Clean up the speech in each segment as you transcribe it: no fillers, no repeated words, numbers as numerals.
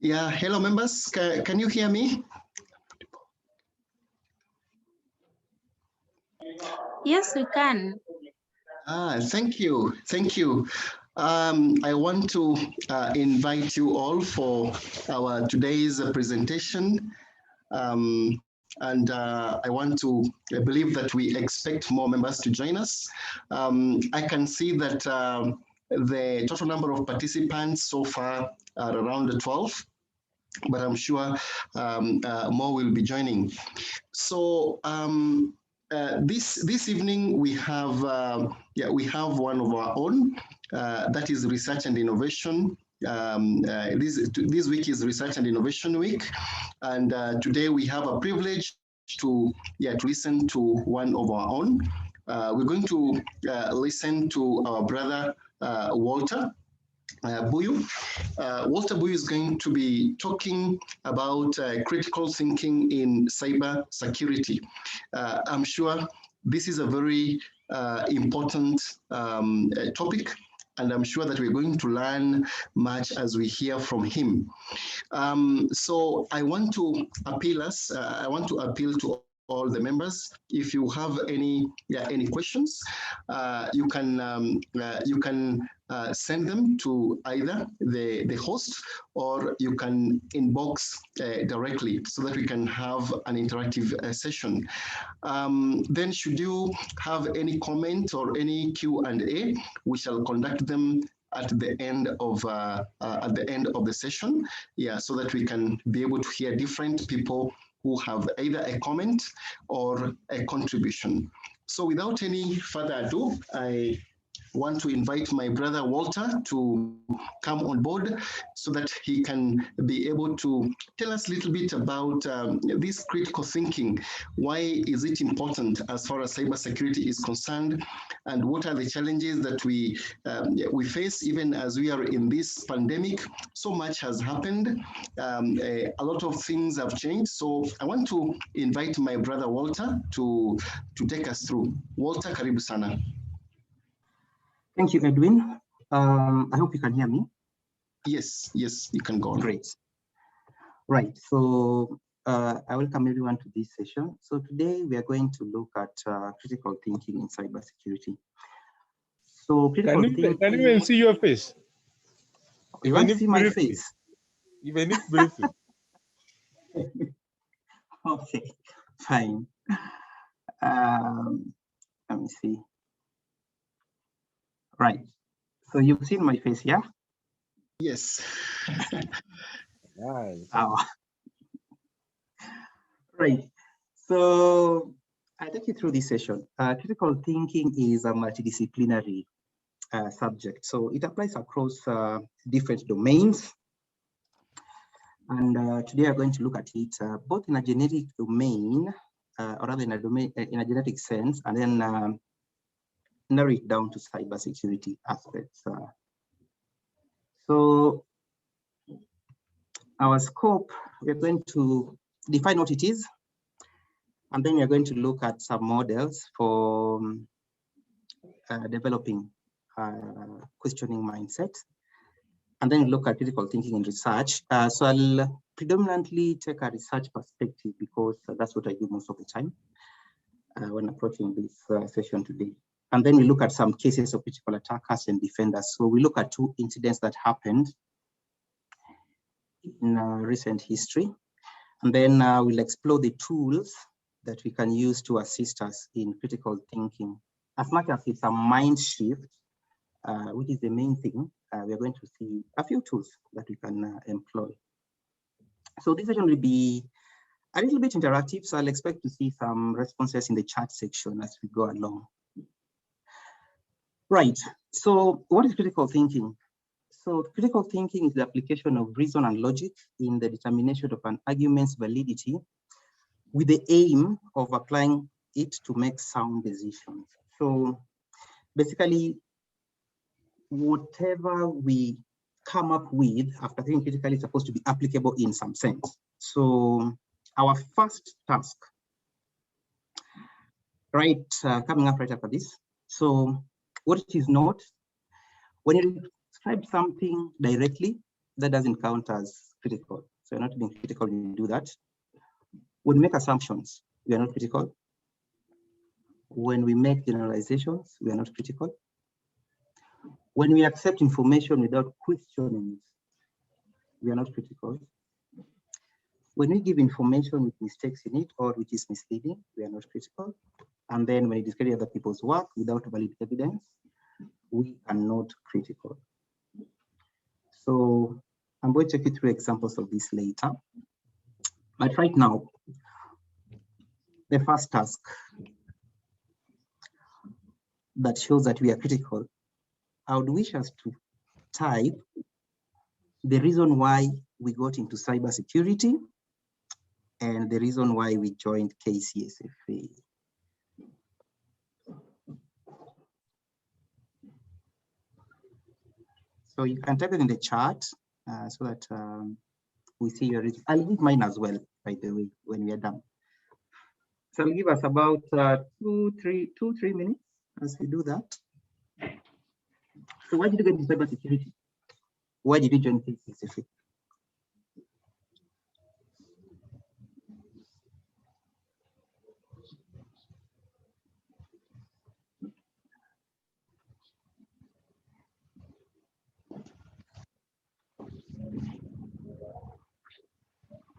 Yeah, hello members, can you hear me? Yes, we can. Thank you. I want to invite you all for our today's presentation. I want to believe that we expect more members to join us. I can see that the total number of participants so far are around 12, but I'm sure more will be joining. So this evening we have one of our own, that is research and innovation. This week is Research and Innovation Week, and today we have a privilege to listen to one of our own. We're going to listen to our brother Walter Buyu. Walter Buyu is going to be talking about critical thinking in cyber security. I'm sure this is a very important topic, and I'm sure that we're going to learn much as we hear from him. So I want to appeal to all the members. If you have any questions, you can send them to either the host, or you can inbox directly so that we can have an interactive session. Then should you have any comment or any Q&A, we shall conduct them at the end of the session, so that we can be able to hear different people who have either a comment or a contribution. So without any further ado, I want to invite my brother Walter to come on board so that he can be able to tell us a little bit about this critical thinking. Why is it important as far as cybersecurity is concerned, and what are the challenges that we face even as we are in this pandemic? So much has happened. A lot of things have changed. So I want to invite my brother Walter to take us through. Walter, karibu sana. Thank you, Edwin. I hope you can hear me. Yes, you can go on. Great. Right, so I welcome everyone to this session. So today we are going to look at critical thinking in cybersecurity. So critical thinking. Can you even see your face? You want to see my face? Even if briefly. Okay, fine. Let me see. Right. So you've seen my face, yeah? Yes. Nice. Oh. Right. So I'll take you through this session. Critical thinking is a multidisciplinary subject. So it applies across different domains. And today I'm going to look at it both in a genetic domain, or rather in a genetic sense, and then narrow it down to cybersecurity aspects. So our scope, we're going to define what it is, and then we're going to look at some models for developing questioning mindset, and then look at critical thinking in research. So I'll predominantly take a research perspective because that's what I do most of the time when approaching this session today. And then we look at some cases of critical attackers and defenders. So we look at two incidents that happened in recent history. And then we'll explore the tools that we can use to assist us in critical thinking. As much as it's a mind shift, which is the main thing, we are going to see a few tools that we can employ. So this session will be a little bit interactive, so I'll expect to see some responses in the chat section as we go along. Right, so what is critical thinking? So critical thinking is the application of reason and logic in the determination of an argument's validity with the aim of applying it to make sound decisions. So basically, whatever we come up with after thinking critically is supposed to be applicable in some sense. So our first task, right, coming up right after this. So what it is not, when you describe something directly, that doesn't count as critical. So you're not being critical when you do that. When we make assumptions, we are not critical. When we make generalizations, we are not critical. When we accept information without questioning it, we are not critical. When we give information with mistakes in it or which is misleading, we are not critical. And then when we discredit other people's work without valid evidence, we are not critical. So I'm going to take you through examples of this later. But right now, the first task that shows that we are critical, I would wish us to type the reason why we got into cybersecurity and the reason why we joined KCSFA. So you can type it in the chat so that we see your reason. I'll read mine as well, by the way, when we are done. So I'll give us about 2-3 minutes as we do that. So why did you get into cybersecurity? Why did you join KCSFA?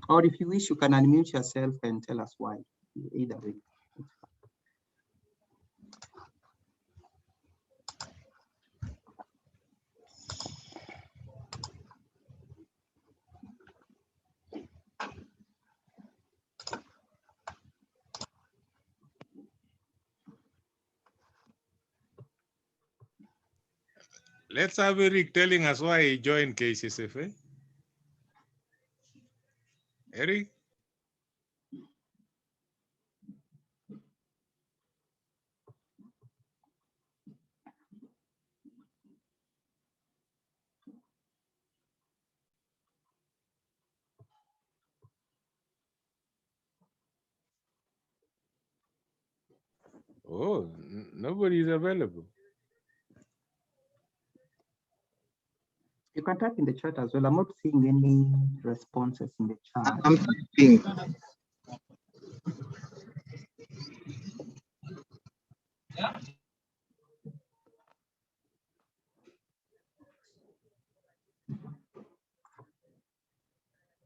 Or if you wish, you can unmute yourself and tell us why. Either way. Let's have Eric telling us why he joined KCSFA. Eric? Oh, nobody is available. You can type in the chat as well. I'm not seeing any responses in the chat. I'm typing.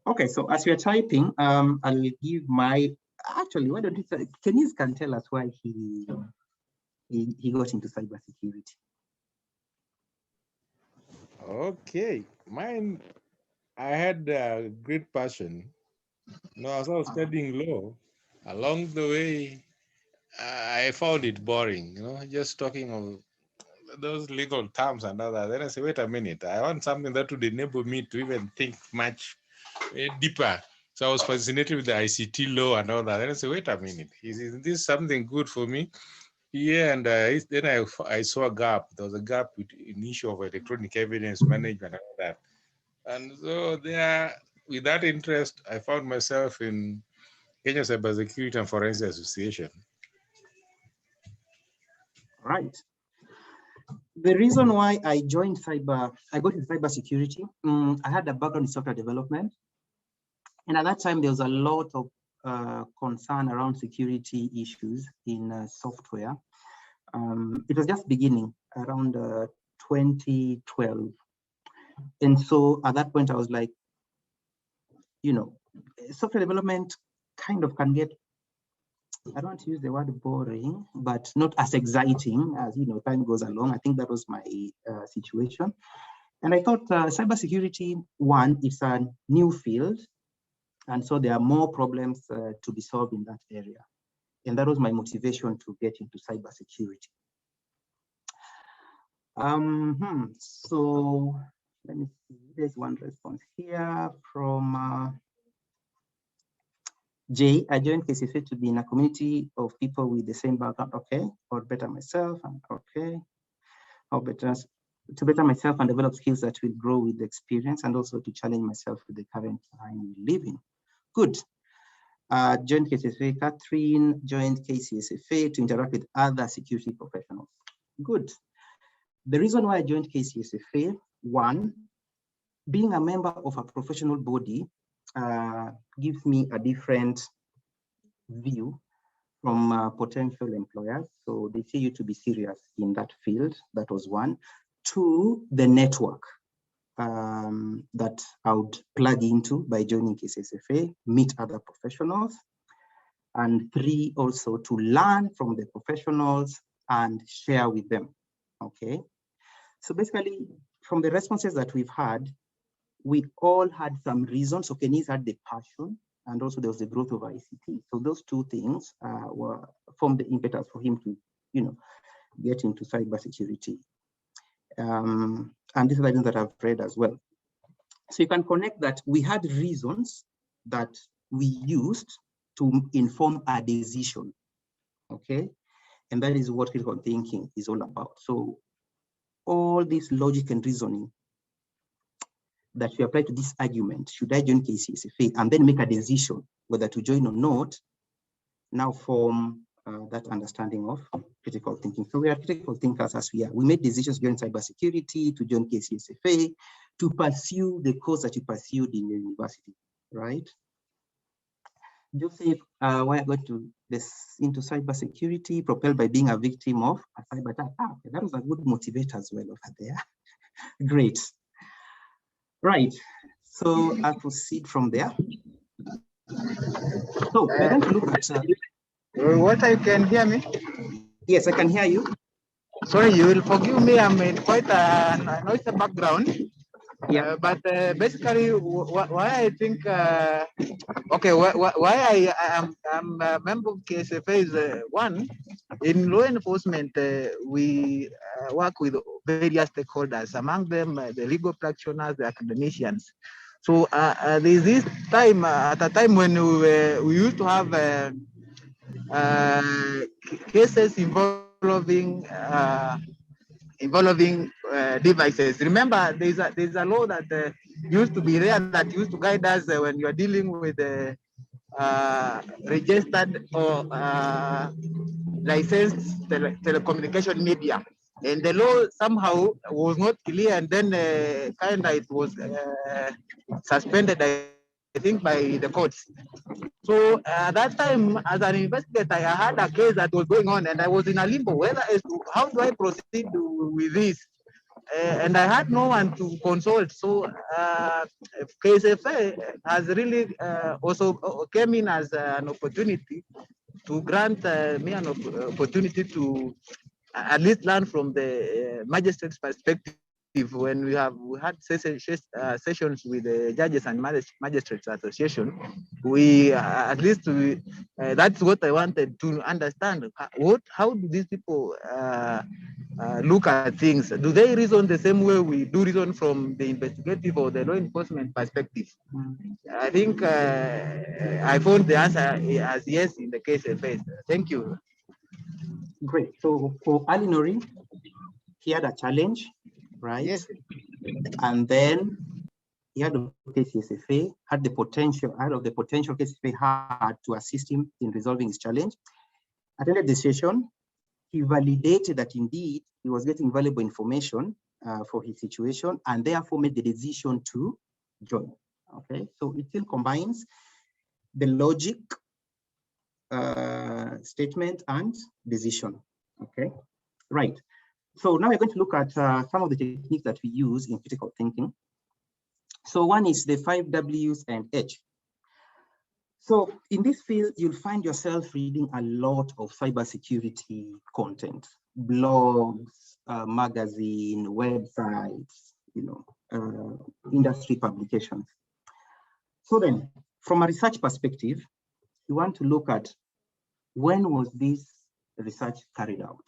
Okay, so as you're typing, I'll give my, actually, why don't you say, Kenis can tell us why he got into cybersecurity. Okay, mine, I had a great passion. No, as I was studying law, along the way, I found it boring, just talking of those legal terms and all that. Then I said, wait a minute, I want something that would enable me to even think much deeper. So I was fascinated with the ICT law and all that. Then I said, wait a minute, is this something good for me? Yeah, and then I saw a gap. There was a gap with an issue of electronic evidence management and all that. And so there, with that interest, I found myself in Kenya Cybersecurity and Forensic Association. Right. The reason why I joined I got into cybersecurity, I had a background in software development. And at that time, there was a lot of concern around security issues in software. It was just beginning around 2012. And so at that point, I was like, software development kind of can get, I don't want to use the word boring, but not as exciting as, time goes along. I think that was my situation. And I thought cybersecurity, one, it's a new field. And so there are more problems to be solved in that area. And that was my motivation to get into cybersecurity. So let me see, there's one response here from Jay. I joined KCSFA to be in a community of people with the same background, okay, or better myself, okay, to better myself and develop skills that will grow with the experience and also to challenge myself with the current time we live in. Good. Joined KCSFA. Catherine joined KCSFA to interact with other security professionals. Good. The reason why I joined KCSFA, one, being a member of a professional body gives me a different view from potential employers. So they see you to be serious in that field. That was one. Two, the network that I would plug into by joining KCSFA, meet other professionals. And three, also to learn from the professionals and share with them, okay? So basically, from the responses that we've had, we all had some reasons. So Kenny's had the passion, and also there was the growth of ICT. So those two things were formed the impetus for him to, get into cybersecurity. And these are the things that I've read as well. So you can connect that we had reasons that we used to inform our decision, okay? And that is what critical thinking is all about. So all this logic and reasoning that we apply to this argument, should I join KCSFA, and then make a decision whether to join or not, now form that understanding of critical thinking. So we are critical thinkers as we are. We made decisions to join cybersecurity, to join KCSFA, to pursue the course that you pursued in the university, right? Joseph, why I got into cybersecurity, propelled by being a victim of a cyber attack. Okay, that was a good motivator as well over there. Great. Right. So I'll proceed from there. So we're going to look at. What, you can hear me? Yes, I can hear you. Sorry, you will forgive me. I'm in quite a noisy background. Yeah. But basically, why I think, okay, why I'm a member of KSFA is one, in law enforcement, we work with various stakeholders, among them the legal practitioners, the academicians. So there's this time, at a time when we used to have cases involving devices. Remember, there's a law that used to be there that used to guide us when you are dealing with registered or licensed telecommunication media. And the law somehow was not clear, and then it was suspended, I think, by the courts. So at that time, as an investigator, I had a case that was going on, and I was in a limbo. How do I proceed with this? And I had no one to consult. So KSFA has really also came in as an opportunity to grant me an opportunity to at least learn from the magistrate's perspective. When we had sessions with the Judges and Magistrates Association, we at least that's what I wanted to understand. How do these people look at things? Do they reason the same way we do reason from the investigative or the law enforcement perspective? I think I found the answer as yes in the case of face. Thank you. Great. So for Ali Nori, he had a challenge, right? Yes. And then he had the KCSFA, had the potential KCSFA had to assist him in resolving his challenge. Attended the session, he validated that indeed he was getting valuable information for his situation, and therefore made the decision to join. Okay, so it still combines the logic, statement, and decision. Okay, right. So now we're going to look at some of the techniques that we use in critical thinking. So one is the 5 W's and H. So in this field, you'll find yourself reading a lot of cybersecurity content, blogs, magazine, websites, industry publications. So then, from a research perspective, you want to look at when was this research carried out,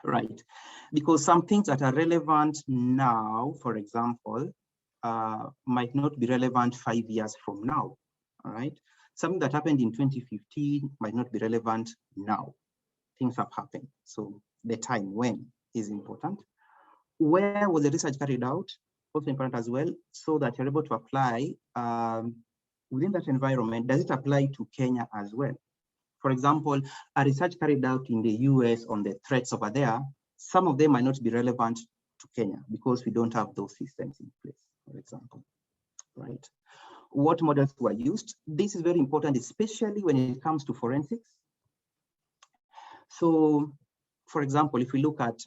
right? Because some things that are relevant now, for example, might not be relevant 5 years from now, all right? Something that happened in 2015 might not be relevant now. Things have happened. So the time when is important. Where was the research carried out? Also important as well, so that you're able to apply within that environment. Does it apply to Kenya as well? For example, a research carried out in the US on the threats over there, some of them might not be relevant to Kenya because we don't have those systems in place. for example, right? What models were used? This is very important, especially when it comes to forensics. So, for example, if we look at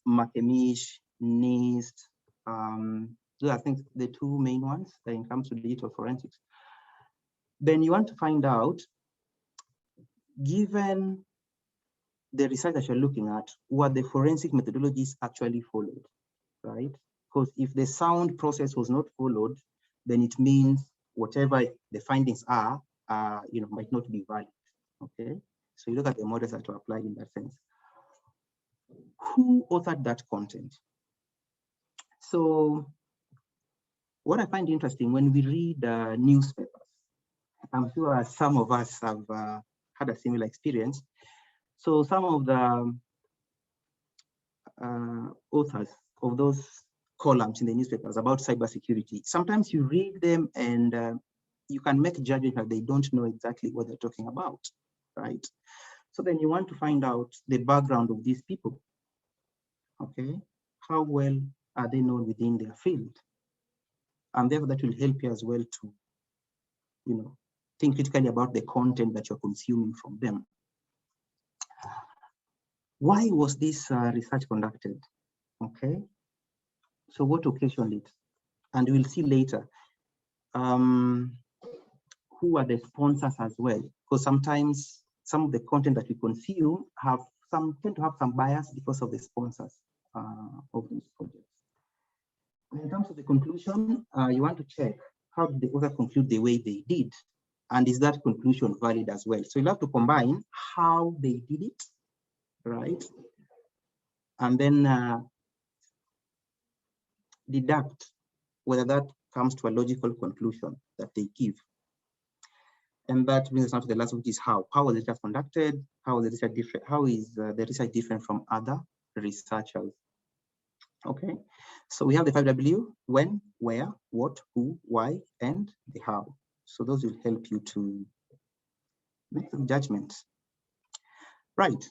Makemish, NIST, those are, I think, the two main ones when it comes to digital forensics. Then you want to find out, given the research that you're looking at, what the forensic methodologies actually followed, right? Because if the sound process was not followed, then it means whatever the findings are, might not be valid. Okay, so you look at the models that were applied in that sense. Who authored that content? So, what I find interesting when we read newspapers, I'm sure some of us have had a similar experience. So, some of the authors of those columns in the newspapers about cybersecurity, sometimes you read them and you can make judgment that they don't know exactly what they're talking about, right? So then you want to find out the background of these people, okay? How well are they known within their field? And therefore that will help you as well to, think critically about the content that you're consuming from them. Why was this research conducted? Okay, so what occasioned it? And we'll see later who are the sponsors as well, because sometimes some of the content that we consume tend to have some bias because of the sponsors of these projects. In terms of the conclusion, you want to check how did the author conclude the way they did, and is that conclusion valid as well? So you'll have to combine how they did it, right? And then deduct whether that comes to a logical conclusion that they give. And that brings us now to the last one, which is how. How was the research conducted? How is the research different? How is the research different from other researchers? Okay, so we have the 5W: when, where, what, who, why, and the how. So those will help you to make some judgments. Right.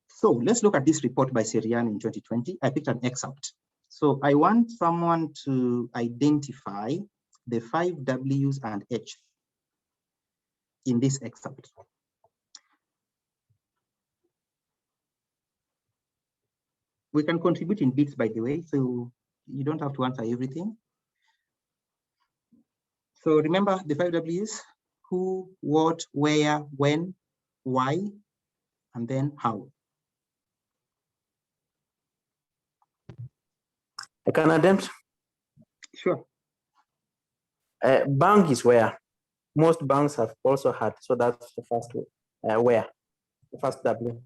So let's look at this report by Serian in 2020. I picked an excerpt. So I want someone to identify the 5 W's and H in this excerpt. We can contribute in bits, by the way, so you don't have to answer everything. So remember the 5 W's: who, what, where, when, why, and then how. I can attempt. Sure. Bank is where. Most banks have also had, so that's the first where, the first W.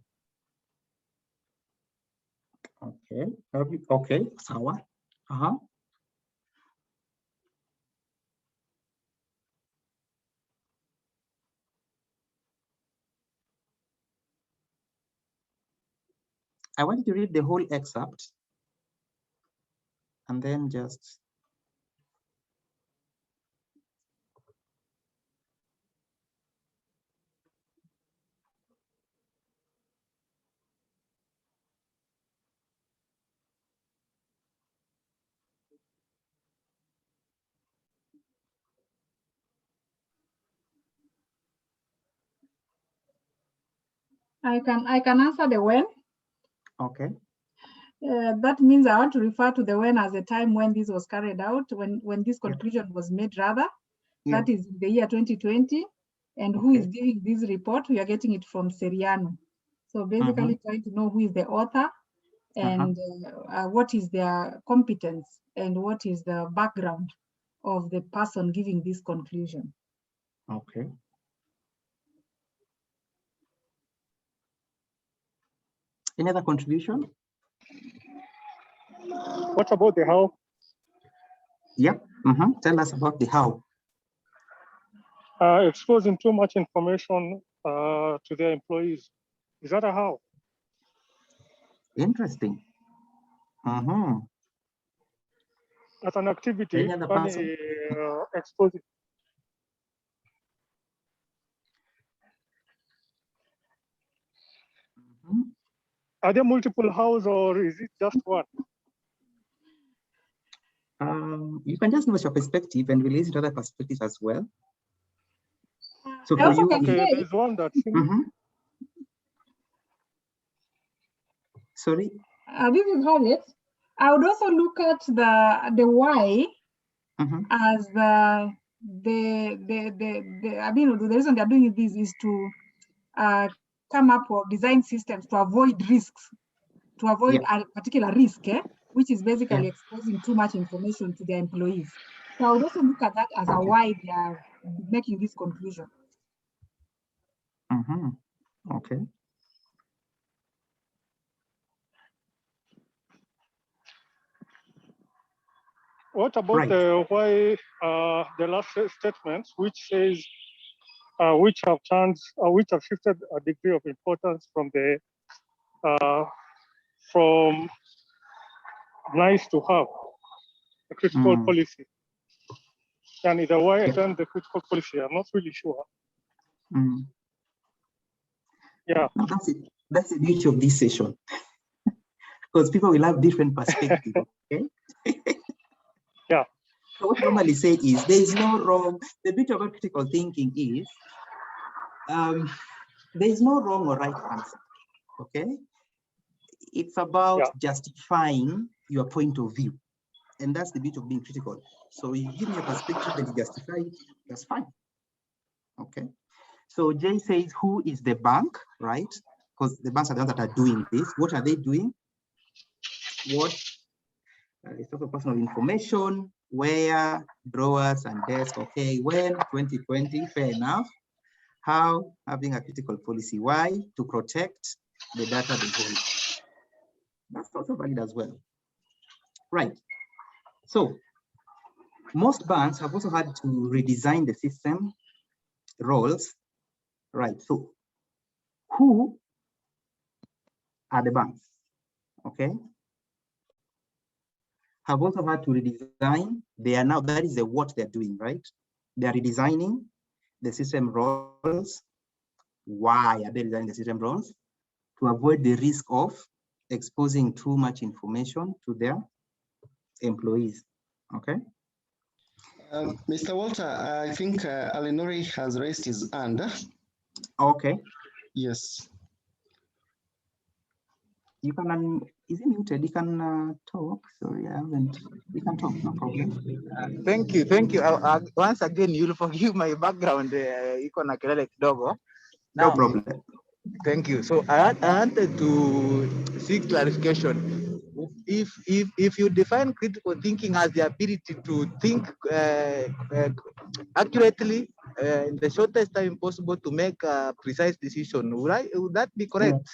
Okay, okay, sawa. I want you to read the whole excerpt and then just I can answer the when. okay. That means I want to refer to the when as the time when this was carried out, when this conclusion was made, rather. Yeah. That is the year 2020. And who is giving this report? We are getting it from Seriano. So basically trying to know who is the author and what is their competence and what is the background of the person giving this conclusion. Okay. Any other contribution? What about the how? Yep. Tell us about the how. Exposing too much information to their employees. Is that a how? Interesting. As an activity, Any other person? Exposing. Are there multiple hows or is it just one? You can just give us your perspective and release it other perspectives as well. So I for also you, can Okay, say, there's one that seems Sorry. this is Harriet. I would also look at the why as I mean, the reason they're doing this is to come up or design systems to avoid risks, to avoid a particular risk, which is basically exposing too much information to their employees. So I would also look at that as a why they are making this conclusion. Okay. what about why the last statement, which says which have shifted a degree of importance from the from nice to have a critical policy. And either why attend the critical policy, I'm not really sure. Yeah. Now that's the beauty of this session. Because people will have different perspectives. Okay. Yeah. So what I normally say is there is no wrong. The beauty about critical thinking is there is no wrong or right answer. Okay. It's about justifying your point of view. And that's the beauty of being critical. So you give me a perspective and you justify it, that's fine. Okay. So Jay says, who is the bank, right? Because the banks are the ones that are doing this. What are they doing? What? It's also personal information, where, drawers and desk. Okay, when? 2020, fair enough. How? Having a critical policy. Why? To protect the data they hold. That's also valid as well. Right. So most banks have also had to redesign the system roles. Right. So who are the banks? Okay. Have also had to redesign. They are now, that is the what they're doing, right? They are redesigning the system roles. Why are they designing the system roles? To avoid the risk of exposing too much information to their employees. Okay. Mr. Walter, I think Alenori has raised his hand. Okay. Yes. You can, is it muted? You can talk. Sorry, I haven't. You can talk, no problem. Thank you. Once again, you'll forgive my background. Iko na kelele kidogo. No problem. Thank you. So I wanted to seek clarification. If you define critical thinking as the ability to think accurately in the shortest time possible to make a precise decision, right? Would that be correct?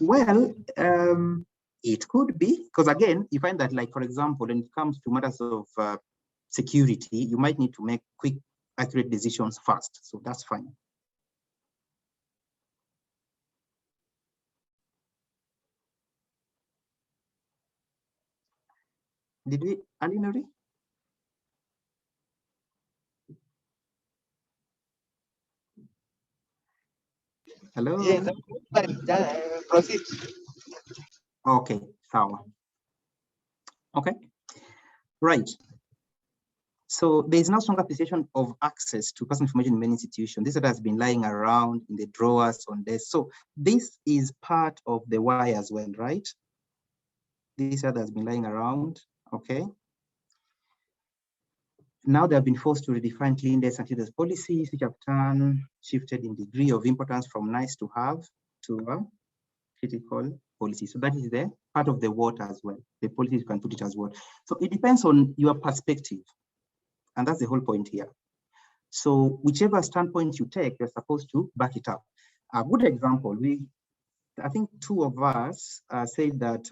Well, it could be, because again, you find that, like, for example, when it comes to matters of security, you might need to make quick, accurate decisions fast. So that's fine. Did we, Alinori? Hello? Yes, proceed. Okay, sawa. Okay, right. So there is now strong appreciation of access to personal information in many institutions. This has been lying around in the drawers on desks. So this is part of the why as well, right? This has been lying around, okay? Now they have been forced to redefine clean desk and clean policies, which have shifted in degree of importance from nice to have to a critical policy. So that is the part of the what as well. The policy, you can put it as what. So it depends on your perspective. And that's the whole point here. So whichever standpoint you take, you're supposed to back it up. A good example, I think two of us said that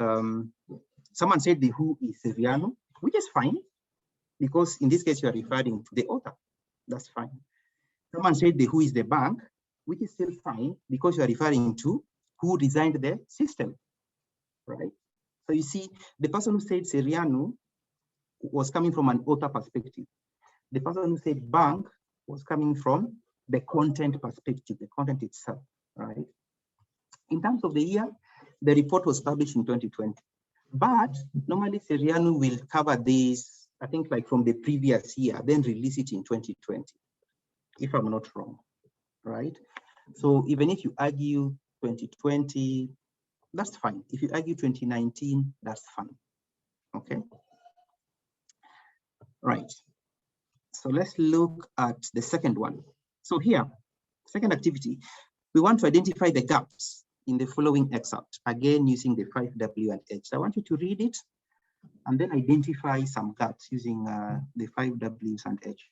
someone said the who is Seriano, which is fine, because in this case, you are referring to the author. That's fine. Someone said the who is the bank, which is still fine, because you are referring to who designed the system, right? So you see, the person who said Seriano was coming from an author perspective. The person who said bank was coming from the content perspective, the content itself, right? In terms of the year, the report was published in 2020. But normally Seriano will cover this, I think like from the previous year, then release it in 2020, if I'm not wrong, right? So even if you argue 2020, that's fine. If you argue 2019, that's fine, okay? Right, so let's look at the second one. So here, second activity, we want to identify the gaps in the following excerpt, again using the 5W and H. So I want you to read it and then identify some gaps using the 5Ws and H.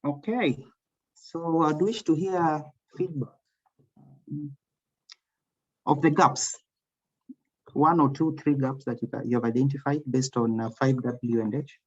Okay, so I'd wish to hear feedback of the gaps. 1 or 2, 3 gaps that you have identified based on 5W and H.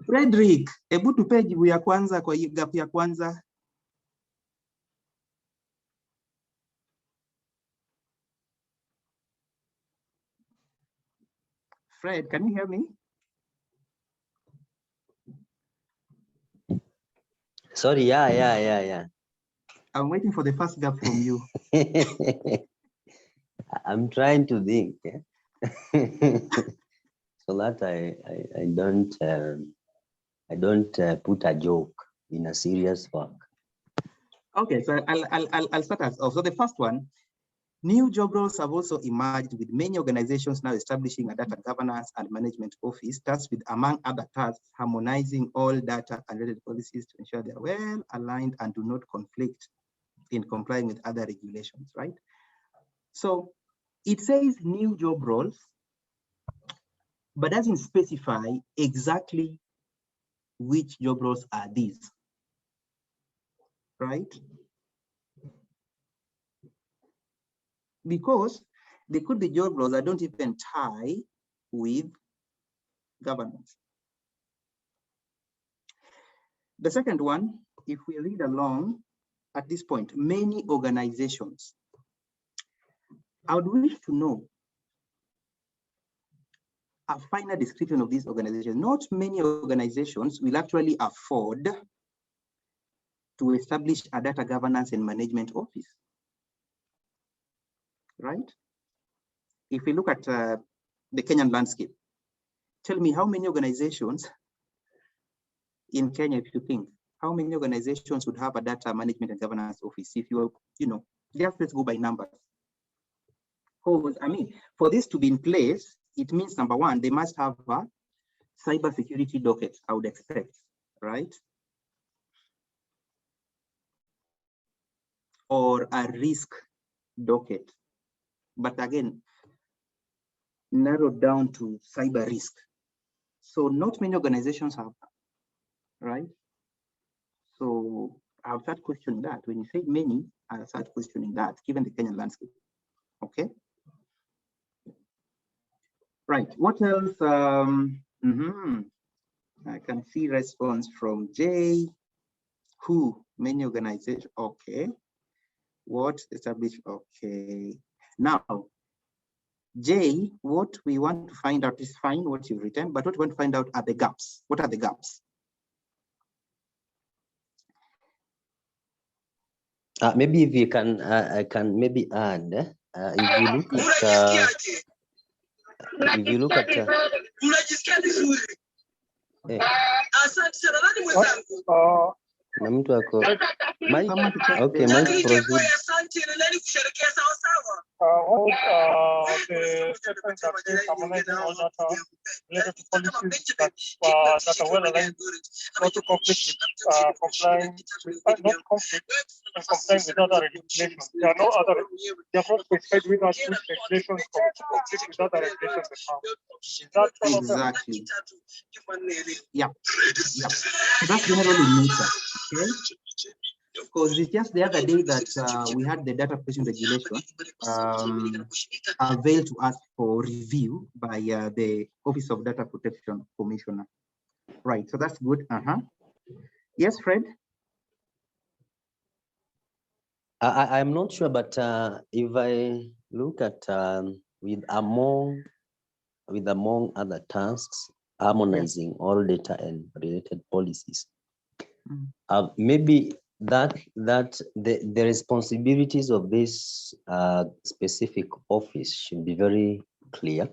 Frederick, hebu tupe jibu ya kwanza kwa hiyo gap ya kwanza. Fred, can you hear me? Sorry, yeah. I'm waiting for the first gap from you. I'm trying to think, so that I don't put a joke in a serious work. Okay, so I'll start us off. So the first one, new job roles have also emerged, with many organizations now establishing a data governance and management office, tasked with, among other tasks, harmonizing all data and related policies to ensure they are well aligned and do not conflict in complying with other regulations, right? So it says new job roles, but doesn't specify exactly which job roles are these, right? Because there could be job roles that don't even tie with governance. The second one, if we read along at this point, many organizations, I would wish to know a finer description of these organizations. Not many organizations will actually afford to establish a data governance and management office, right? If we look at the Kenyan landscape, tell me how many organizations in Kenya, if you think, how many organizations would have a data management and governance office? If you know, let's go by numbers. Because, I mean, for this to be in place, it means, number one, they must have a cybersecurity docket, I would expect, right? or a risk docket. But again, narrowed down to cyber risk. So not many organizations have that, right? So I'll start questioning that. When you say many, I'll start questioning that, given the Kenyan landscape. Okay. Right. What else? I can see response from Jay. Who? Many organizations. Okay. What established? Okay. Now, Jay, what we want to find out is fine what you've written, but what we want to find out are the gaps. What are the gaps? Maybe if you can, I can maybe add. If you look at, na mtu ako Mike. Okay, Mike, proceed. The statement that says harmonizing all data related to policies that are well aligned, not to conflict with complying with not conflict and complying with other regulations. There are no other. They are not specified with us which regulations conflict with other regulations. Exactly. Yeah. So that's generally nature. Okay. Because it's just the other day that we had the data protection regulation availed to us for review by the Office of Data Protection Commissioner. Right, so that's good. Yes, Fred? I'm not sure, but if I look at with among other tasks, harmonizing all data and related policies, maybe that the responsibilities of this specific office should be very clear,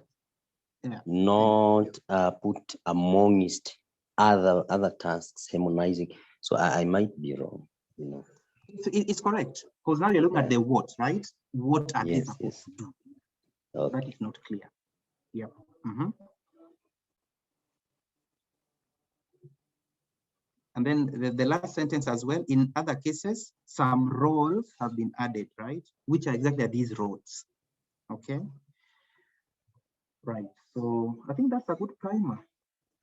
not put amongst other tasks, harmonizing. So I might be wrong, you know. It's correct, because now you're looking at the what, right? What are they supposed to do? Okay. That is not clear. Yep. And then the last sentence as well, in other cases, some roles have been added, right? Which are exactly these roles, okay? Right, so I think that's a good primer.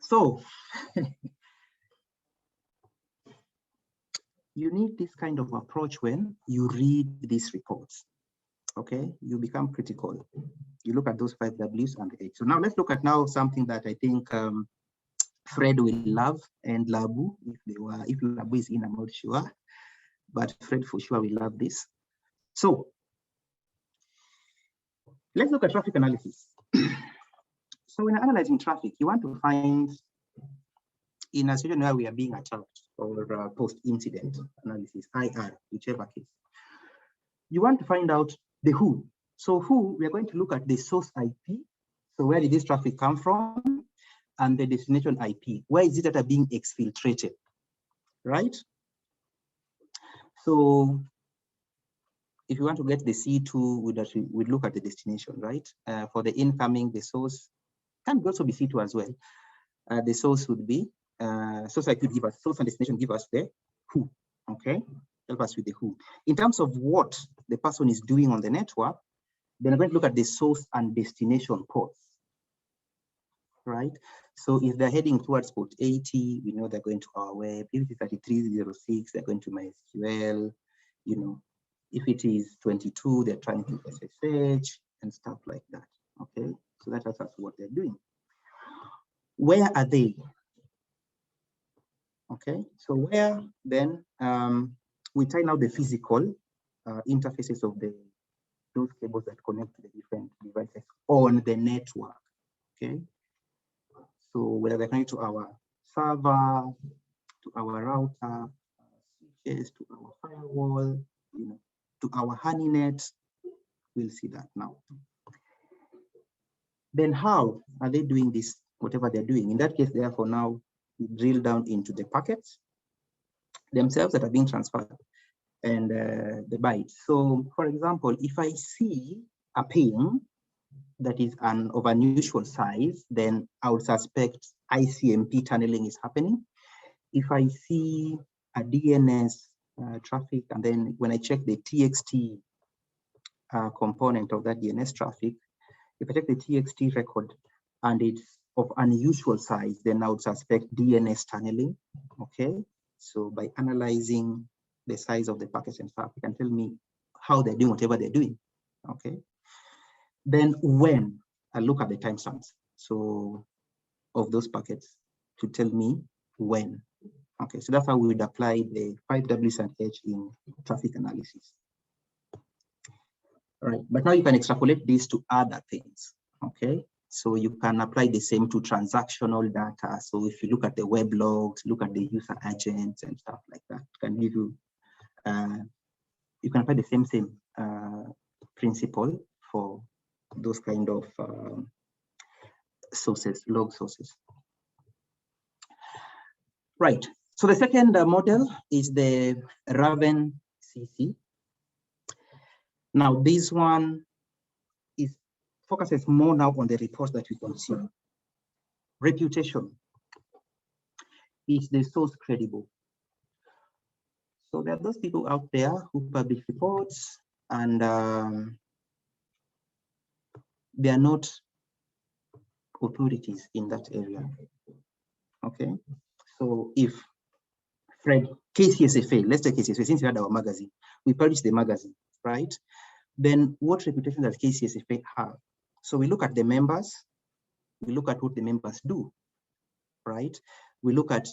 So, you need this kind of approach when you read these reports, okay? You become critical. You look at those 5 Ws and the H. So now let's look at now something that I think Fred will love, and Labu, if Labu is in, I'm not sure, but Fred for sure will love this. So let's look at traffic analysis. So when analyzing traffic, you want to find, in a situation where we are being attacked, or post-incident analysis, IR, whichever case, you want to find out the who. So who, we are going to look at the source IP. So where did this traffic come from? And the destination IP. Where is it that are being exfiltrated, right? So if you want to get the C2, we'd look at the destination, right? For the incoming, the source can also be C2 as well. The source would be, source IP would give us, source and destination give us the who, okay? Help us with the who. In terms of what the person is doing on the network, then we're going to look at the source and destination ports, right? So if they're heading towards port 80, we know they're going to our web. If it is 3306, they're going to MySQL, you know. If it is 22, they're trying to SSH and stuff like that, okay? So that's what they're doing. Where are they? Okay, so where then we tie now the physical interfaces of those cables that connect to the different devices on the network, okay? So whether they're connected to our server, to our router, switches, to our firewall, you know, to our HoneyNet, we'll see that now. Then how are they doing this, whatever they're doing? In that case, therefore, now we drill down into the packets themselves that are being transferred and the bytes. So for example, if I see a ping that is of unusual size, then I would suspect ICMP tunneling is happening. If I see a DNS traffic. And then when I check the TXT component of that DNS traffic, if I check the TXT record and it's of unusual size, then I would suspect DNS tunneling. Okay, so by analyzing the size of the packets and stuff, you can tell me how they're doing whatever they're doing. Okay, then when I look at the timestamps, so of those packets to tell me when. Okay, so that's how we would apply the 5W and H in traffic analysis. All right, but now you can extrapolate this to other things. Okay, so you can apply the same to transactional data. So if you look at the web logs, look at the user agents and stuff like that, it can give you, you can apply the same principle for those kind of sources, log sources. Right, so the second model is the Raven CC. Now this one focuses more now on the reports that we consume. Reputation. Is the source credible? So there are those people out there who publish reports and they are not authorities in that area. Okay, so if Fred, KCSFA, let's take KCSFA, since we had our magazine, we publish the magazine, right? Then what reputation does KCSFA have? So we look at the members, we look at what the members do, right? We look at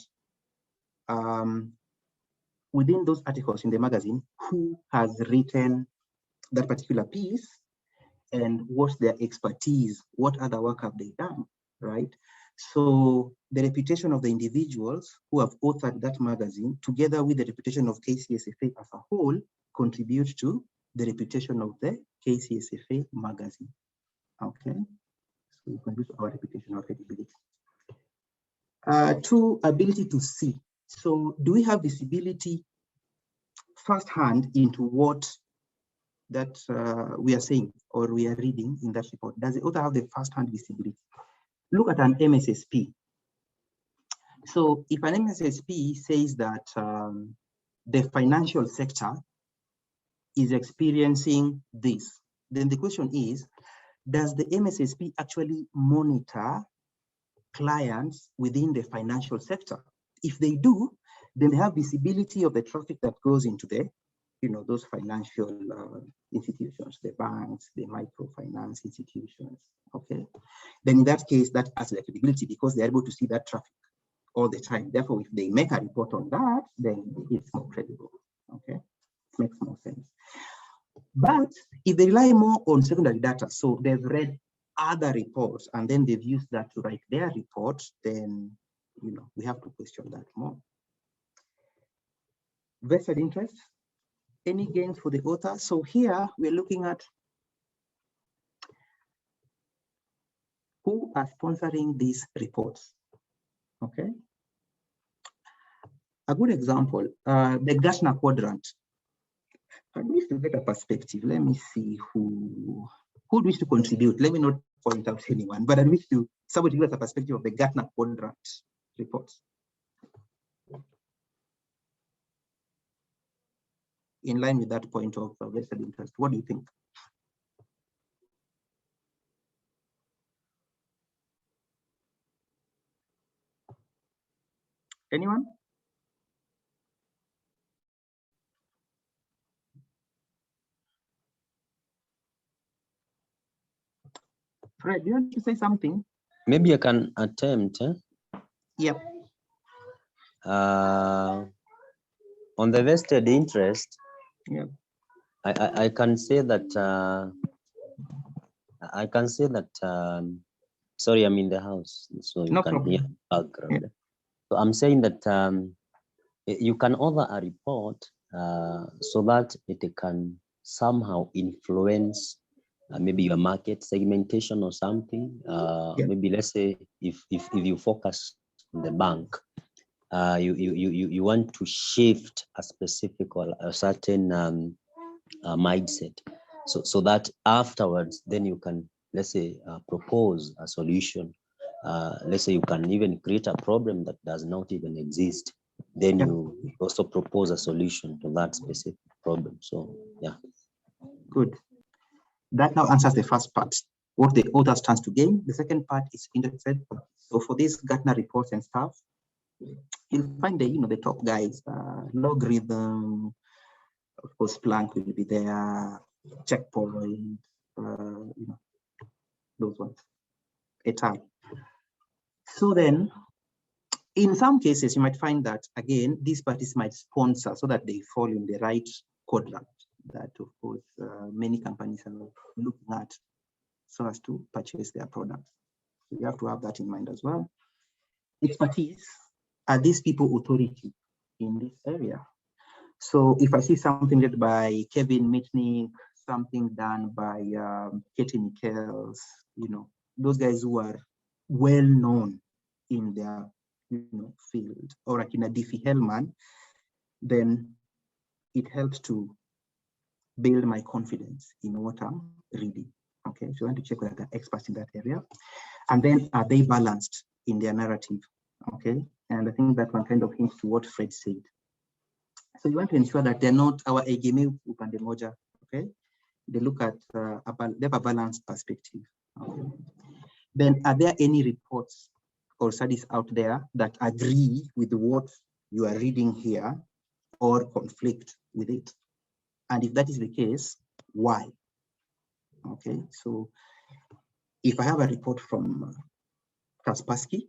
within those articles in the magazine, who has written that particular piece and what's their expertise, what other work have they done, right? So the reputation of the individuals who have authored that magazine, together with the reputation of KCSFA as a whole, contribute to the reputation of the KCSFA magazine. Okay, so we contribute to our reputational credibility. Two, ability to see. So do we have visibility firsthand into what that we are saying or we are reading in that report? Does the author have the firsthand visibility? Look at an MSSP. So if an MSSP says that the financial sector is experiencing this, then the question is, does the MSSP actually monitor clients within the financial sector? If they do, then they have visibility of the traffic that goes into the, those financial institutions, the banks, the microfinance institutions, okay? Then in that case, that adds the credibility because they're able to see that traffic all the time. Therefore, if they make a report on that, then it's more credible, okay? It makes more sense. But if they rely more on secondary data, so they've read other reports and then they've used that to write their report, then we have to question that more. Vested interest, any gains for the author? So here we're looking at who are sponsoring these reports, okay? A good example, the Gartner Quadrant. I wish to get a perspective. Let me see who would wish to contribute. Let me not point out anyone, but I wish to somebody give us a perspective of the Gartner Quadrant reports. In line with that point of vested interest, what do you think? Anyone? Fred, do you want to say something? Maybe I can attempt. Yep. On the vested interest, yeah, I can say that sorry, I'm in the house, so you can hear background. Yeah. So I'm saying that you can author a report so that it can somehow influence maybe your market segmentation or something. Maybe let's say if you focus on the bank, you want to shift a specific or a certain mindset, so that afterwards then you can, let's say, propose a solution. Let's say you can even create a problem that does not even exist. then you also propose a solution to that specific problem. So yeah. Good. That now answers the first part, what the author stands to gain. The second part is indexed. So for these Gartner reports and stuff, you'll find the top guys, Logarithm, of course, Splunk will be there, Checkpoint, those ones, et al. So then, in some cases, you might find that, again, these parties might sponsor so that they fall in the right quadrant that, of course, many companies are looking at so as to purchase their products. So you have to have that in mind as well. Expertise, are these people authority in this area? So if I see something led by Kevin Mitnick, something done by Katie Nichols, those guys who are well known in their field, or like in a Diffie Hellman, then it helps to build my confidence in what I'm reading. Okay, so I want to check whether they're experts in that area. And then are they balanced in their narrative? Okay, and I think that one kind of hints to what Fred said. So you want to ensure that they're not our egeme upande moja, okay? They look at, they have a balanced perspective. Okay. Then are there any reports or studies out there that agree with what you are reading here or conflict with it? And if that is the case, why? Okay, so if I have a report from Kaspersky,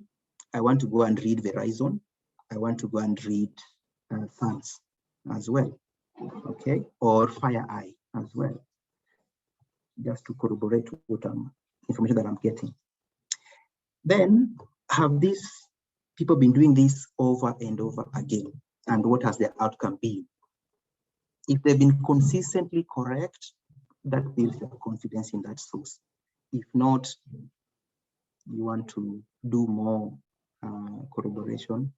I want to go and read Verizon. I want to go and read Thans as well, okay, or FireEye as well, just to corroborate what information that I'm getting. Then have these people been doing this over and over again? And what has their outcome been? If they've been consistently correct, that builds your confidence in that source. If not, you want to do more corroboration,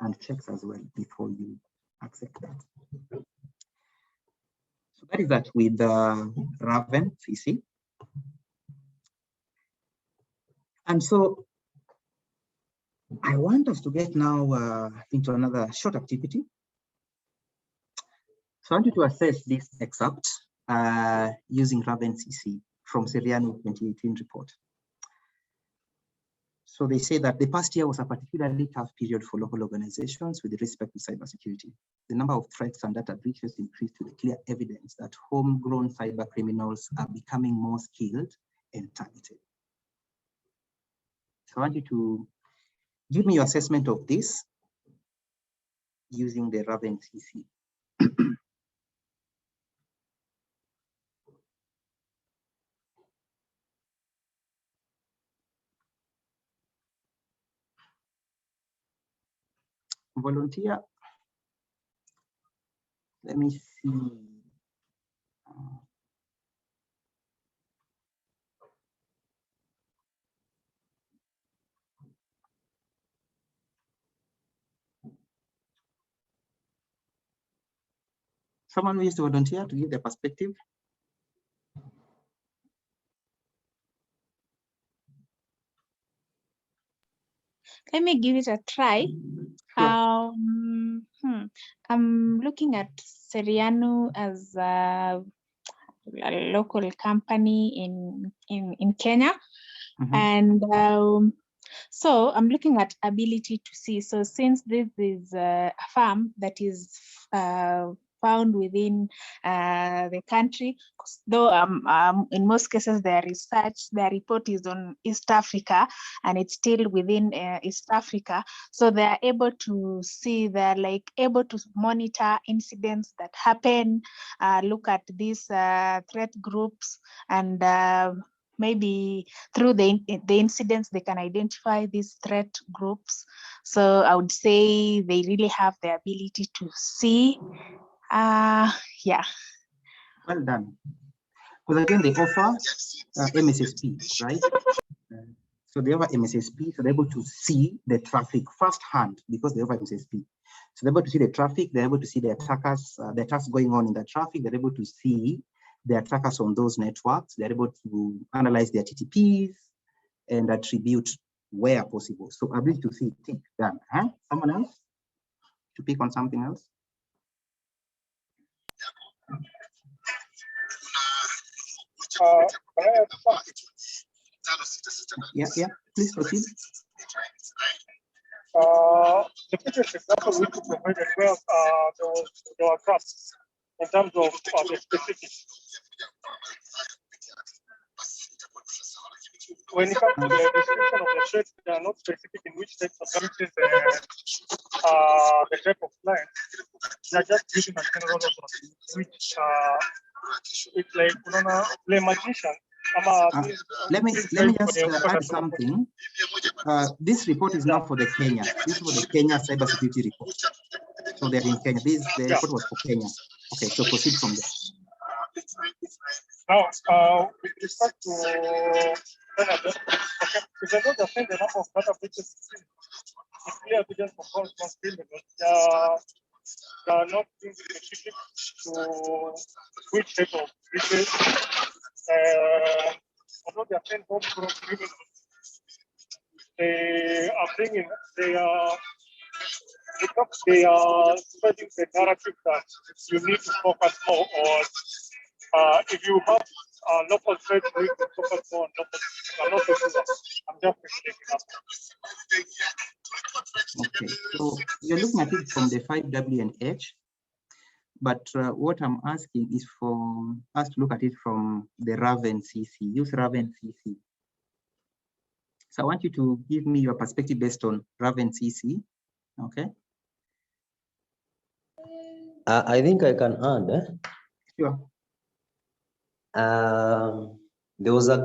and checks as well before you accept that. So that is that with Raven CC. And so I want us to get now into another short activity. So I want you to assess this excerpt using Raven CC from Seriano 2018 report. So they say that the past year was a particularly tough period for local organizations with respect to cybersecurity. The number of threats and data breaches increased with clear evidence that homegrown cyber criminals are becoming more skilled and targeted. So I want you to give me your assessment of this using the Raven CC. Volunteer. Let me see. Someone who is to volunteer to give their perspective. Let me give it a try. Sure. I'm looking at Seriano as a local company in Kenya. And so I'm looking at ability to see. So since this is a farm that is found within the country, though in most cases their report is on East Africa and it's still within East Africa. So they're able to see, they're like able to monitor incidents that happen, look at these threat groups, and maybe through the incidents, they can identify these threat groups. So I would say they really have the ability to see. Yeah. Well done. Because again, they offer MSSP, right? So they offer MSSP, so they're able to see the traffic firsthand because they offer MSSP. So they're able to see the traffic, they're able to see the attackers, the attacks going on in the traffic, they're able to see the attackers on those networks, they're able to analyze their TTPs and attribute where possible. So ability to see, tick, done. Someone else? to pick on something else? Yeah, please proceed. The previous example which you provided, where there were gaps in terms of the specifics. When it comes to the description of the shapes, they are not specific in which types of services the type of client. They are just using a general overview, which it's like play magician. Let me just add something. This report is not for the Kenya. This is for the Kenya cybersecurity report. So they're in Kenya. The report was for Kenya. Okay, so proceed from there. Now, with respect to Canada, okay, even though they're saying the number of data breaches is clear evidence for false criminals, they are not being specific to which type of breaches. Although they are saying homegrown criminals, they are spreading the narrative that you need to focus more on. If you have local trade, you need to focus more on local. I'm just mistaken up. Okay, so you're looking at it from the 5W and H, but what I'm asking is for us to look at it from the Raven CC. Use Raven CC. So I want you to give me your perspective based on Raven CC. Okay. I think I can add. Sure. There was a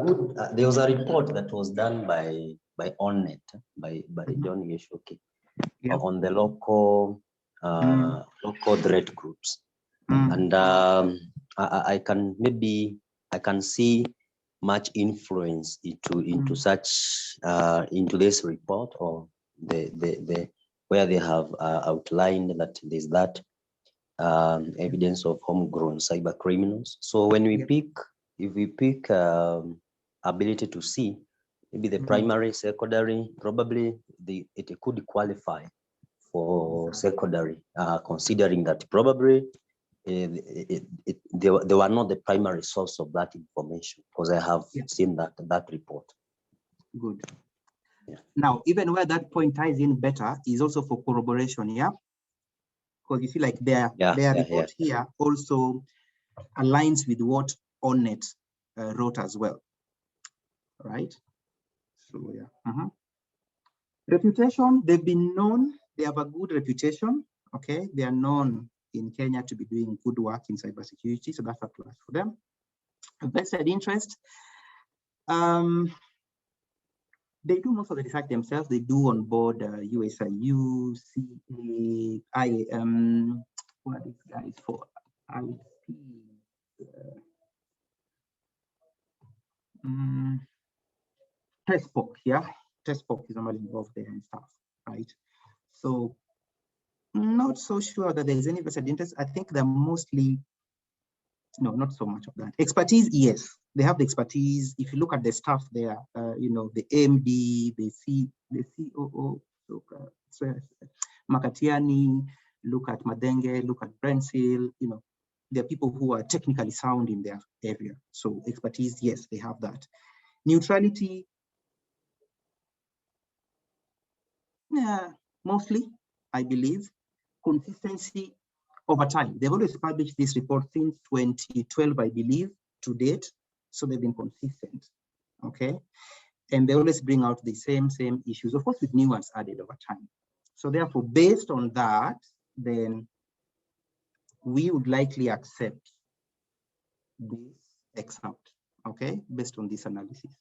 report that was done by OnNet, by John Yeshoki, on the local threat groups, and I can see much influence into such into this report, or the where they have outlined that there's that evidence of homegrown cyber criminals. So when we if we pick ability to see, maybe the primary, secondary, probably it could qualify for secondary, considering that probably they were not the primary source of that information, because I have seen that report. Good. Yeah. Now, even where that point ties in better is also for corroboration, yeah? Because you see, like their report here also aligns with what OnNet wrote as well, right? So yeah. Reputation, they've been known, they have a good reputation, okay? They are known in Kenya to be doing good work in cybersecurity, so that's a plus for them. Vested interest, they do most of the research themselves. They do on board USIU, CA, what is guys for? TESPOC, yeah? TESPOC is normally involved there and stuff, right? So not so sure that there is any vested interest. I think they're mostly, no, not so much of that. Expertise, yes, they have the expertise. If you look at the staff there, you know, the AMD, the COO, look at Makatiani, look at Madenge, look at Brensil, you know, they're people who are technically sound in their area. So expertise, yes, they have that. Neutrality, yeah, mostly, I believe. Consistency over time. They've always published this report since 2012, I believe, to date. So they've been consistent, okay? And they always bring out the same issues, of course, with new ones added over time. So therefore, based on that, then we would likely accept this excerpt, okay, based on this analysis.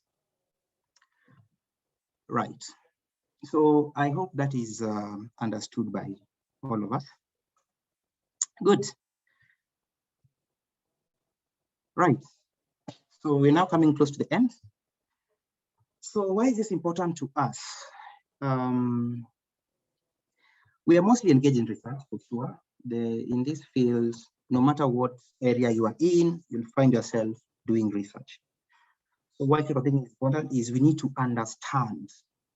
Right. So I hope that is understood by all of us. Good. Right. So we're now coming close to the end. So why is this important to us? We are mostly engaged in research for sure. In this field, no matter what area you are in, you'll find yourself doing research. So why I think it's important is we need to understand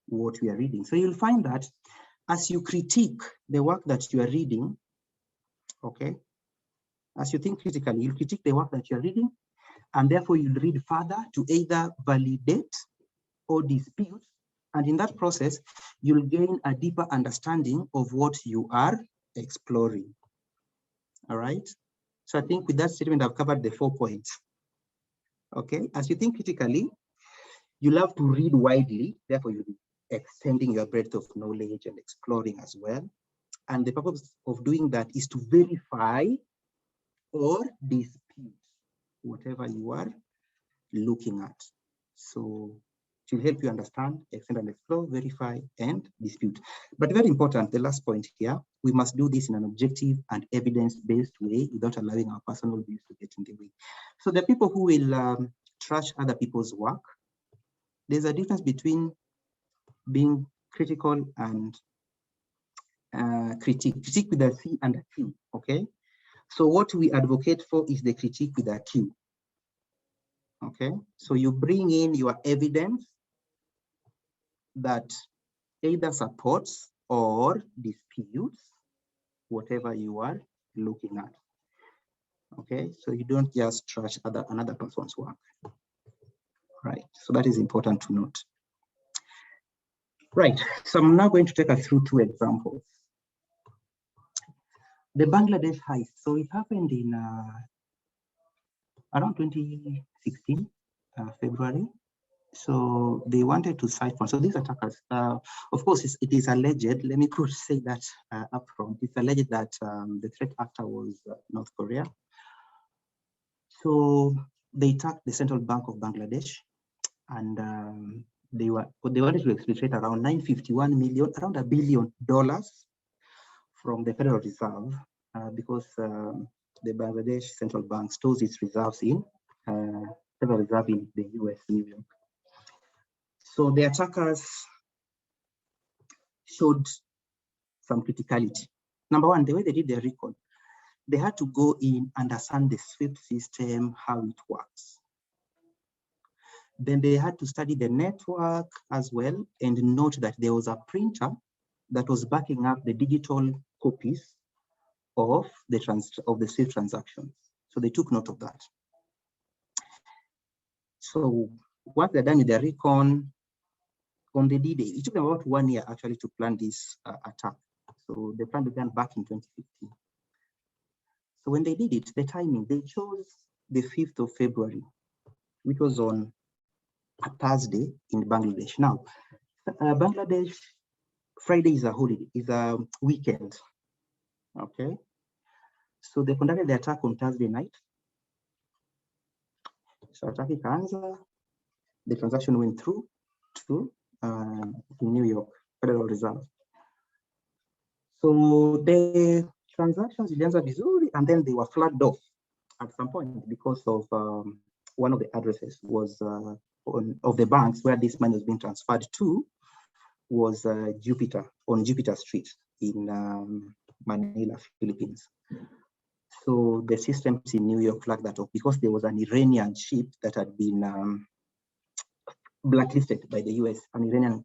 what we are reading. So you'll find that as you critique the work that you are reading, okay, as you think critically, you critique the work that you are reading, and therefore you'll read further to either validate or dispute. And in that process, you'll gain a deeper understanding of what you are exploring. All right. So I think with that statement, I've covered the 4 points. Okay. As you think critically, you'll have to read widely. Therefore, you'll be extending your breadth of knowledge and exploring as well. And the purpose of doing that is to verify or dispute whatever you are looking at. So it will help you understand, extend and explore, verify, and dispute. But very important, the last point here, we must do this in an objective and evidence-based way without allowing our personal views to get in the way. So the people who will trash other people's work, there's a difference between being critical and critique. Critique with a C and a Q, okay? So what we advocate for is the critique with a Q. Okay, so you bring in your evidence that either supports or disputes whatever you are looking at. Okay, so you don't just trash another person's work. Right, so that is important to note. Right, so I'm now going to take us through 2 examples. The Bangladesh heist. So it happened in around 2016, February. So they wanted to siphon. So these attackers, of course, it is alleged. Let me say that up front. It's alleged that the threat actor was North Korea. So they attacked the Central Bank of Bangladesh, and they wanted to exfiltrate around 951 million, around $1 billion from the Federal Reserve, because the Bangladesh Central Bank stores its reserves in Federal Reserve in the US, New York. So the attackers showed some criticality. Number one, the way they did their recon, they had to go in, understand the SWIFT system, how it works. Then they had to study the network as well and note that there was a printer that was backing up the digital copies of the SWIFT transactions. So they took note of that. So what they're done with their recon, on the D-Day, it took them about 1 year actually to plan this attack. So the plan began back in 2015. So when they did it, the timing, they chose the 5th of February, which was on a Thursday in Bangladesh. Now, Bangladesh, Friday is a holiday, is a weekend, okay? So they conducted the attack on Thursday night. So attack Kanza, the transaction went through to New York Federal Reserve. So the transactions ilianza vizuri, and then they were flagged off at some point because of one of the addresses was of the banks where this money was being transferred to was Jupiter, on Jupiter Street in Manila, Philippines. So the systems in New York flagged that off because there was an Iranian ship that had been blacklisted by the US, an Iranian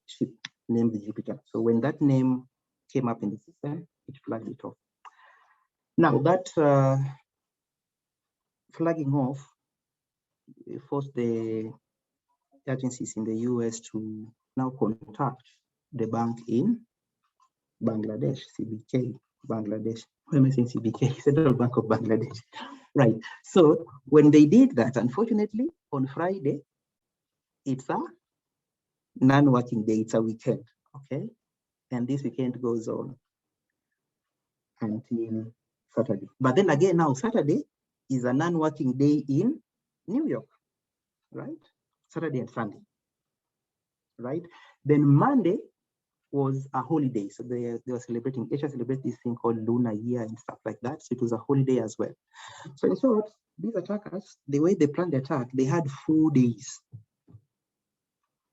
ship named Jupiter. So when that name came up in the system, it flagged it off. Now that flagging off forced the agencies in the US to now contact the bank in Bangladesh, CBK, Bangladesh. Why am I saying CBK? Central Bank of Bangladesh. Right. So when they did that, unfortunately, on Friday, it's a non-working day, it's a weekend, okay? And this weekend goes on until Saturday. But then again, now Saturday is a non-working day in New York, right? Saturday and Sunday, right? Then Monday was a holiday. So they were celebrating, Asia celebrates this thing called Lunar Year and stuff like that. So it was a holiday as well. So in short, these attackers, the way they planned the attack, they had 4 days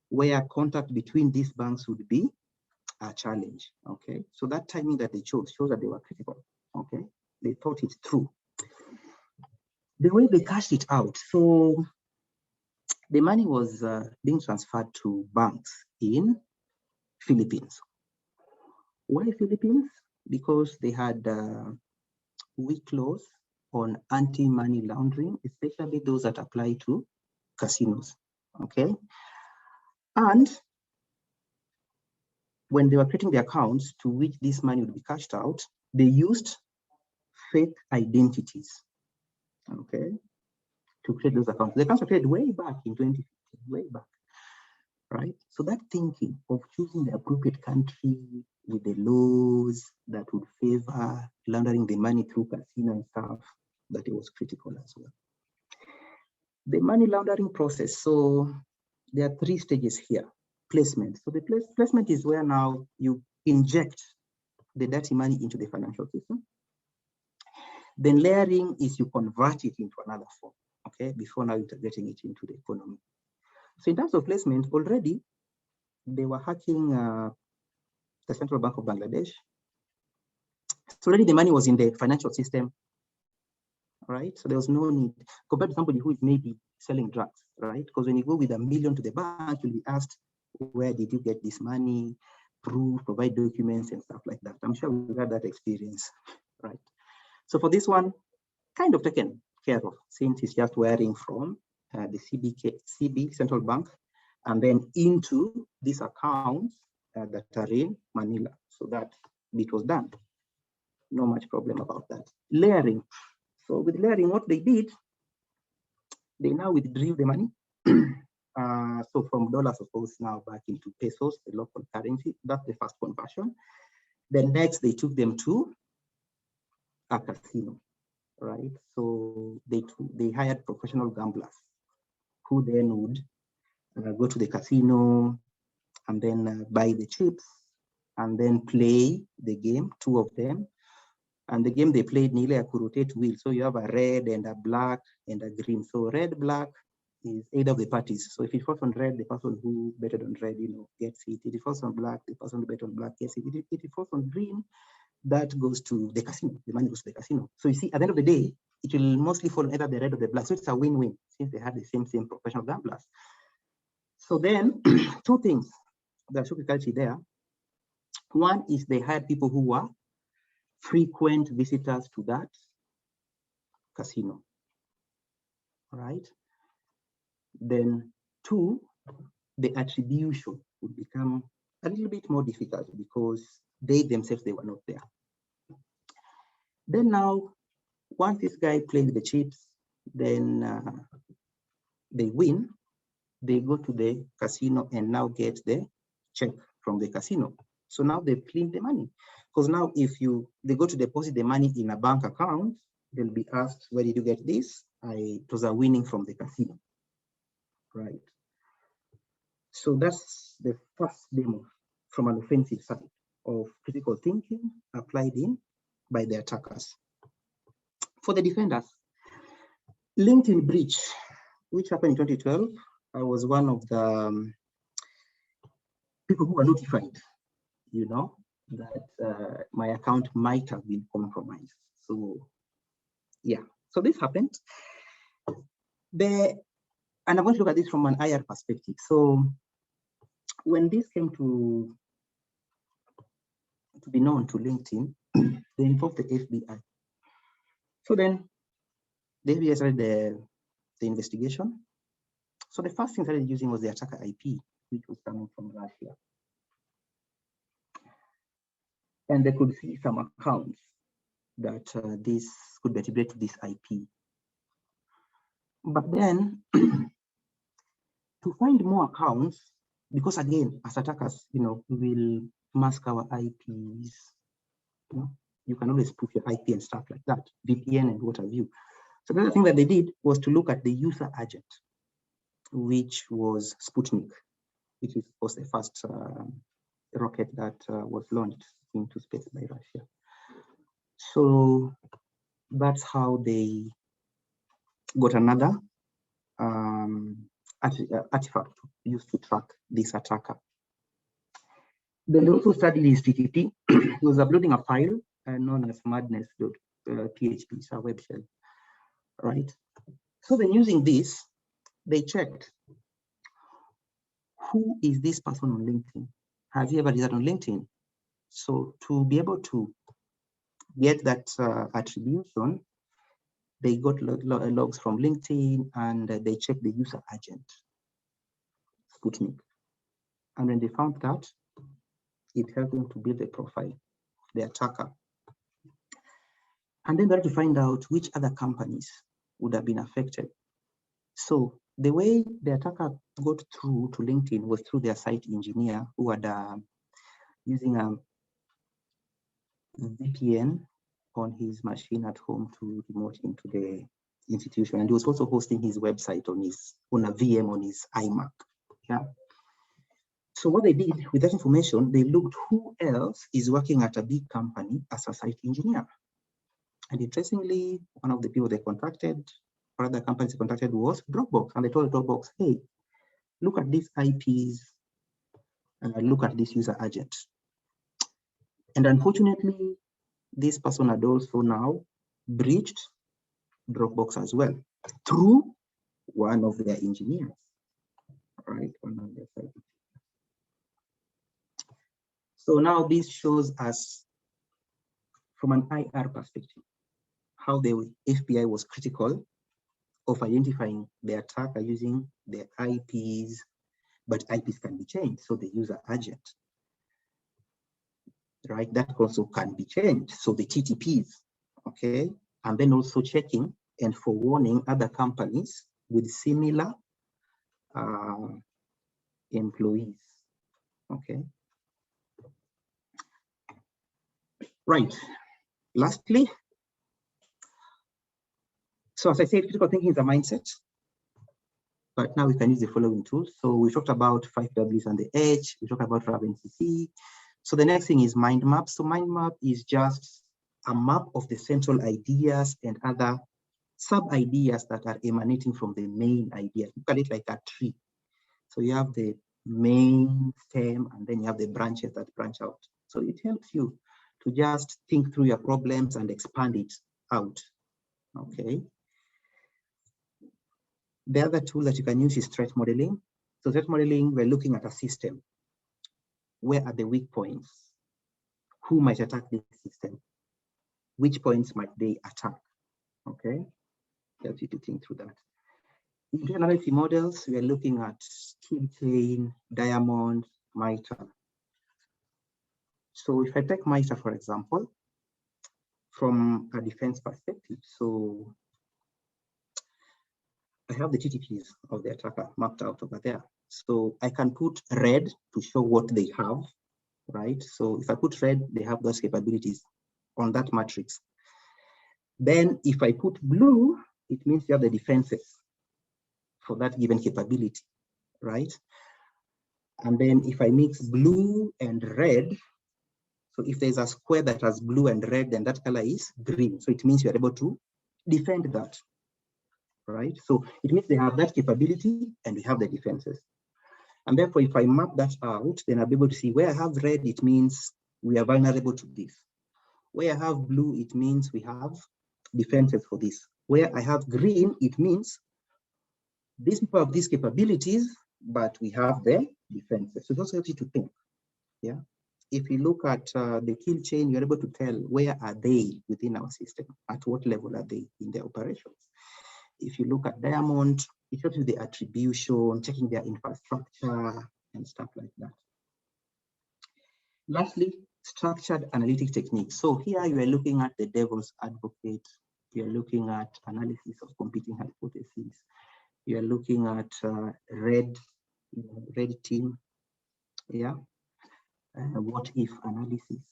where contact between these banks would be a challenge, okay? So that timing that they chose shows that they were critical, okay? They thought it through. The way they cashed it out, so the money was being transferred to banks in Philippines. Why Philippines? Because they had weak laws on anti-money laundering, especially those that apply to casinos, okay? And when they were creating the accounts to which this money would be cashed out, they used fake identities, okay, to create those accounts. The accounts were created way back in 2015, way back, right? So that thinking of choosing the appropriate country with the laws that would favor laundering the money through casino and stuff, that it was critical as well. The money laundering process. So there are 3 stages here. Placement. So the placement is where now you inject the dirty money into the financial system. Then layering is you convert it into another form, okay, before now integrating it into the economy. So in terms of placement, already they were hacking the Central Bank of Bangladesh. So already the money was in the financial system, right? So there was no need, compared to somebody who is maybe selling drugs, right? Because when you go with $1 million to the bank, you'll be asked, where did you get this money? Proof, provide documents and stuff like that. I'm sure we've had that experience, right? So for this one, kind of taken care of, since it's just wiring from the CB Central Bank and then into these accounts that are in Manila. So that bit was done. No much problem about that. Layering. So with layering, what they did, they now withdrew the money. So from dollars, of course, now back into pesos, the local currency. That's the first conversion. Then next, they took them to a casino, right? So they hired professional gamblers who then would go to the casino and then buy the chips and then play the game, 2 of them. And the game they played nearly a rotate wheel. So you have a red and a black and a green. So red, black is either of the parties. So if it falls on red, the person who betted on red, gets it. If it falls on black, the person who bet on black gets it. If it falls on green, that goes to the casino. The money goes to the casino. So you see, at the end of the day, it will mostly fall either the red or the black. So it's a win-win since they had the same professional gamblers. So then 2 things that should be culture there. One is they hired people who were frequent visitors to that casino, right? Then 2, the attribution would become a little bit more difficult because they themselves, they were not there. Then now, once this guy played with the chips, then they win, they go to the casino and now get the check from the casino. So now they clean the money. Because now if they go to deposit the money in a bank account, they'll be asked, where did you get this? It was a winning from the casino, right? So that's the first demo from an offensive side of critical thinking applied in by the attackers. For the defenders, LinkedIn breach, which happened in 2012, I was one of the people who were notified, that my account might have been compromised. So yeah, so this happened. And I'm going to look at this from an IR perspective. So when this came to be known to LinkedIn, they involved the FBI. So then the FBI started the investigation. So the first thing started using was the attacker IP, which was coming from Russia. And they could see some accounts that this could be attributed to this IP. But then to find more accounts, because again, as attackers, we will mask our IPs. You can always prove your IP and stuff like that, VPN and what have you. So the other thing that they did was to look at the user agent, which was Sputnik, which was the first rocket that was launched into space by Russia. So that's how they got another artifact used to track this attacker. Then they also studied his TTP. He was uploading a file known as madness.php, it's a web shell, right? So then using this, they checked, who is this person on LinkedIn? Have you ever done that on LinkedIn? So to be able to get that attribution, they got logs from LinkedIn and they checked the user agent, Sputnik. And when they found that, it helped them to build a profile of the attacker. And then they had to find out which other companies would have been affected. So the way the attacker got through to LinkedIn was through their site engineer who had using a VPN on his machine at home to remote into the institution. And he was also hosting his website on a VM on his iMac. Yeah. So what they did with that information, they looked who else is working at a big company as a site engineer. And interestingly, one of the people they contacted, or other companies they contacted was Dropbox. And they told Dropbox, hey, look at these IPs and look at this user agent. And unfortunately, this person had also now breached Dropbox as well through one of their engineers, right? One of their site. So now this shows us from an IR perspective, how the FBI was critical of identifying the attacker using their IPs, but IPs can be changed. So the user agent, right? That also can be changed. So the TTPs, okay? And then also checking and forewarning other companies with similar employees, okay? Right, lastly, so as I said, critical thinking is a mindset, but now we can use the following tools. So we talked about 5Ws and the H, we talked about RAVENCC. So the next thing is mind map. So mind map is just a map of the central ideas and other sub-ideas that are emanating from the main idea. Look at it like a tree. So you have the main stem and then you have the branches that branch out. So it helps you to just think through your problems and expand it out, okay? The other tool that you can use is threat modeling. So threat modeling, we're looking at a system. Where are the weak points? Who might attack this system? Which points might they attack? Okay, helps you to think through that. In analysis models, we are looking at kill chain, diamond, MITRE. So if I take MITRE, for example, from a defense perspective, so I have the TTPs of the attacker mapped out over there. So I can put red to show what they have, right? So if I put red, they have those capabilities on that matrix. Then if I put blue, it means you have the defenses for that given capability, right? And then if I mix blue and red, so if there's a square that has blue and red, then that color is green. So it means you're able to defend that, right? So it means they have that capability and we have the defenses. And therefore, if I map that out, then I'll be able to see where I have red, it means we are vulnerable to this. Where I have blue, it means we have defenses for this. Where I have green, it means these people have these capabilities, but we have the defenses. So it also helps you to think, yeah? If you look at the kill chain, you're able to tell where are they within our system, at what level are they in their operations. If you look at diamond, it helps you the attribution, checking their infrastructure and stuff like that. Lastly, structured analytic techniques. So here you are looking at the devil's advocate. You are looking at analysis of competing hypotheses. You are looking at red team, yeah, what if analysis.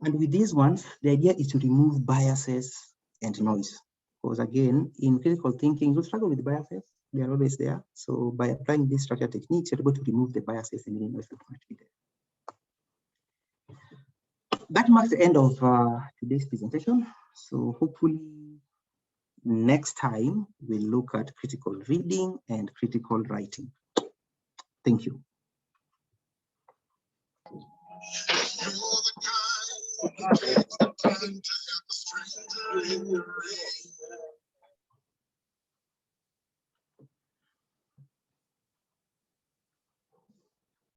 And with these ones, the idea is to remove biases and noise. Because again, in critical thinking, you struggle with biases. They are always there. So by applying these structured techniques, you're able to remove the biases and the noise that might be there. That marks the end of today's presentation. So hopefully next time we'll look at critical reading and critical writing. Thank you.